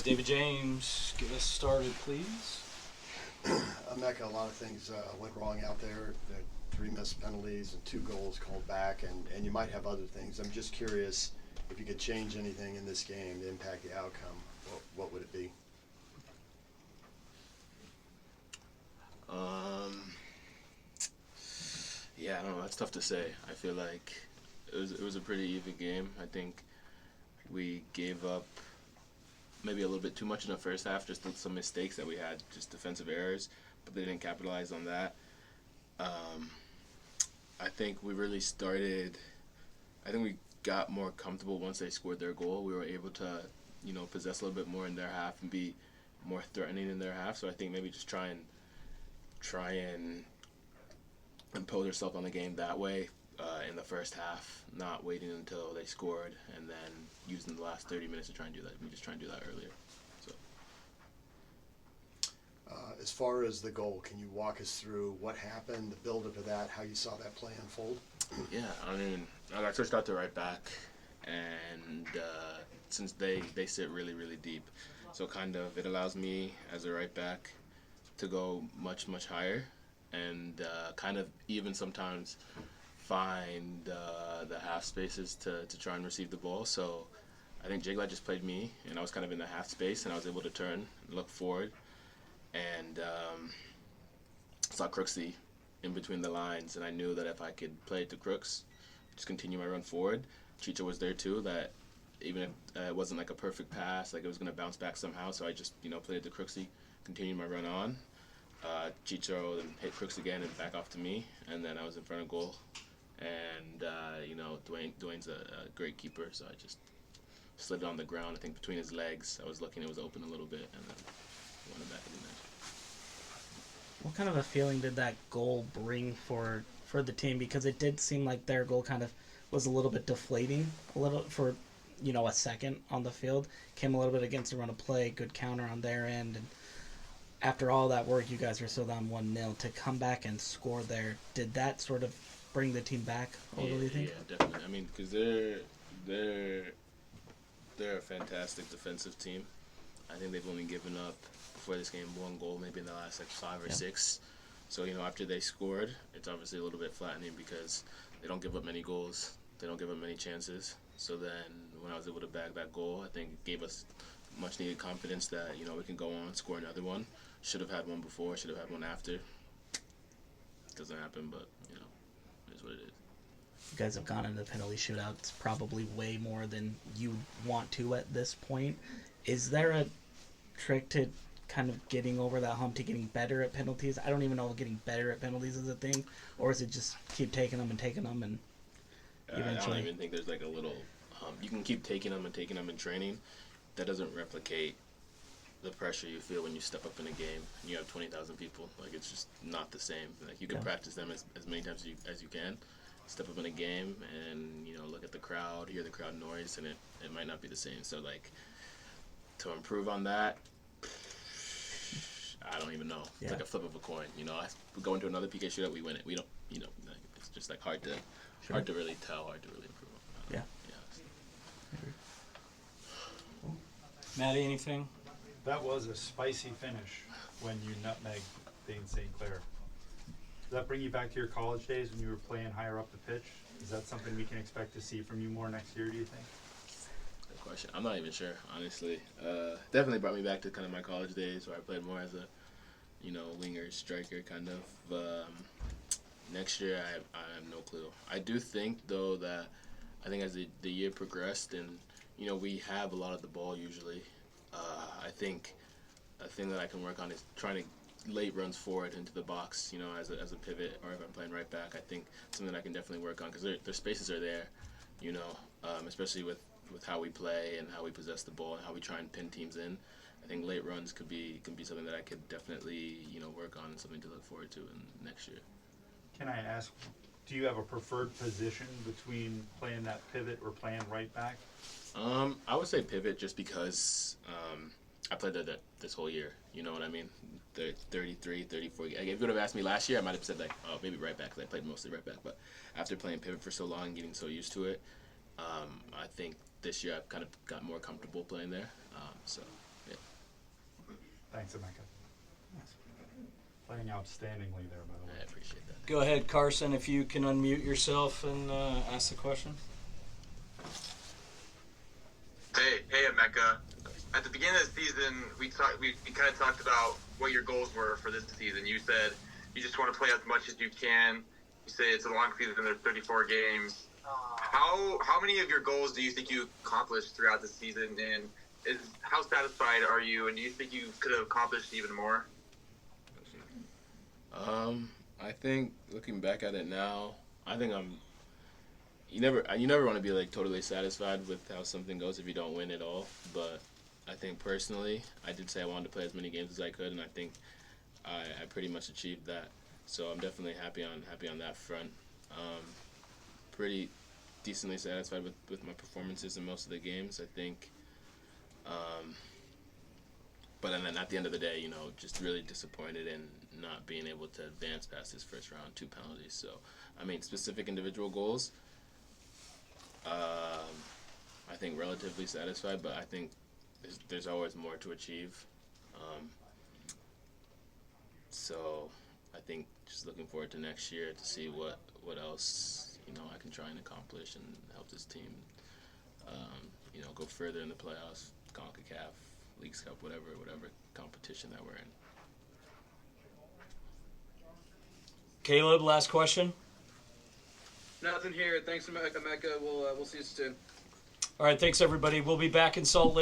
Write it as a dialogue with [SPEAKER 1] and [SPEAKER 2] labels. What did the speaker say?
[SPEAKER 1] David James, get us started, please.
[SPEAKER 2] Emeka, a lot of things went wrong out there. 3 missed penalties and 2 goals called back, and you might have other things. I'm just curious if you could change anything in this game to impact the outcome. What would it be?
[SPEAKER 3] Yeah, I don't know. That's tough to say. I feel like it was a pretty even game. I think we gave up maybe a little bit too much in the first half, just some mistakes that we had, just defensive errors, but they didn't capitalize on that. I think we really started. I think we got more comfortable once they scored their goal. We were able to, possess a little bit more in their half and be more threatening in their half. So I think maybe just try and impose ourselves on the game that way in the first half, not waiting until they scored and then using the last 30 minutes to try and do that. We just try and do that earlier. So.
[SPEAKER 2] As far as the goal, can you walk us through what happened, the build-up to that, how you saw that play unfold?
[SPEAKER 3] Yeah, I mean, I got switched out to right back, and since they sit really, really deep, so kind of it allows me as a right back to go much, much higher and kind of even sometimes find the half spaces to try and receive the ball. So I think Jigla just played me, and I was kind of in the half space, and I was able to turn and look forward, and saw Crooksy in between the lines, and I knew that if I could play it to Crooks, just continue my run forward. Chicha was there too, that even if it wasn't like a perfect pass, like it was going to bounce back somehow, so I just, played it to Crooksy, continued my run on. Chicho then hit Crooks again and back off to me, and then I was in front of goal. And, Dwayne's a great keeper, so I just slid it on the ground, I think between his legs. I was looking, it was open a little bit, and then won it back in the net.
[SPEAKER 4] What kind of a feeling did that goal bring for the team? Because it did seem like their goal kind of was a little bit deflating, a little for a second on the field. Came a little bit against the run of play, good counter on their end, and after all that work, you guys were still down 1-0 to come back and score there. Did that sort of bring the team back a little? You think?
[SPEAKER 3] Yeah, definitely. I mean, because they're a fantastic defensive team. I think they've only given up before this game 1 goal, maybe in the last 5 or 6. So after they scored, it's obviously a little bit flattening because they don't give up many goals, they don't give up many chances. So then when I was able to bag that goal, I think it gave us much needed confidence that we can go on, score another one. Should have had one before, should have had one after. Doesn't happen, but it is what it is.
[SPEAKER 4] You guys have gone into penalty shootouts probably way more than you want to at this point. Is there a trick to kind of getting over that hump, to getting better at penalties? I don't even know if getting better at penalties is a thing, or is it just keep taking them and eventually?
[SPEAKER 3] I don't even think there's like a little hump. You can keep taking them in training. That doesn't replicate the pressure you feel when you step up in a game and you have 20,000 people. Like, it's just not the same. Like, you can practice them as many times as you can. Step up in a game and look at the crowd, hear the crowd noise, and it might not be the same. So like, to improve on that, I don't even know. It's like a flip of a coin. We go into another PK shootout, we win it. We don't. It's just like hard to really tell, hard to really improve on.
[SPEAKER 4] Yeah.
[SPEAKER 1] Maddie, anything?
[SPEAKER 5] That was a spicy finish when you nutmegged Dane St. Clair. Does that bring you back to your college days when you were playing higher up the pitch? Is that something we can expect to see from you more next year, do you think?
[SPEAKER 3] Good question. I'm not even sure, honestly. Definitely brought me back to kind of my college days where I played more as a, winger, striker kind of. Next year, I have no clue. I do think, though, that I think as the year progressed and, we have a lot of the ball usually. I think a thing that I can work on is trying to late runs forward into the box, as a pivot, or if I'm playing right back. I think something I can definitely work on because their spaces are there, especially with how we play and how we possess the ball and how we try and pin teams in. I think late runs could be something that I could definitely work on and something to look forward to in next year.
[SPEAKER 5] Can I ask, do you have a preferred position between playing that pivot or playing right back?
[SPEAKER 3] I would say pivot just because I played that this whole year. You know what I mean? The 33, 34. If you would have asked me last year, I might have said, maybe right back because I played mostly right back. But after playing pivot for so long and getting so used to it, I think this year I've kind of got more comfortable playing there. So, yeah.
[SPEAKER 5] Thanks, Emeka. Playing outstandingly there, by the way.
[SPEAKER 3] I appreciate that.
[SPEAKER 1] Go ahead, Carson, if you can unmute yourself and ask the question.
[SPEAKER 6] Hey, Emeka. At the beginning of the season, we kind of talked about what your goals were for this season. You said you just want to play as much as you can. You say it's a long season, there's 34 games. How many of your goals do you think you accomplished throughout the season, and how satisfied are you? And do you think you could have accomplished even more?
[SPEAKER 3] I think looking back at it now, I think you never want to be like totally satisfied with how something goes if you don't win at all. But I think personally, I did say I wanted to play as many games as I could, and I think I pretty much achieved that. So I'm definitely happy on that front. Pretty decently satisfied with my performances in most of the games, I think. But then at the end of the day, just really disappointed in not being able to advance past this first round, 2 penalties. So, I mean, specific individual goals, I think relatively satisfied, but I think there's always more to achieve. So, I think just looking forward to next year to see what else I can try and accomplish and help this team go further in the playoffs, CONCACAF, Leagues Cup, whatever competition that we're in.
[SPEAKER 1] Caleb, last question.
[SPEAKER 7] Nothing here. Thanks, Emeka. We'll see you soon.
[SPEAKER 1] All right, thanks, everybody. We'll be back in Salt Lake.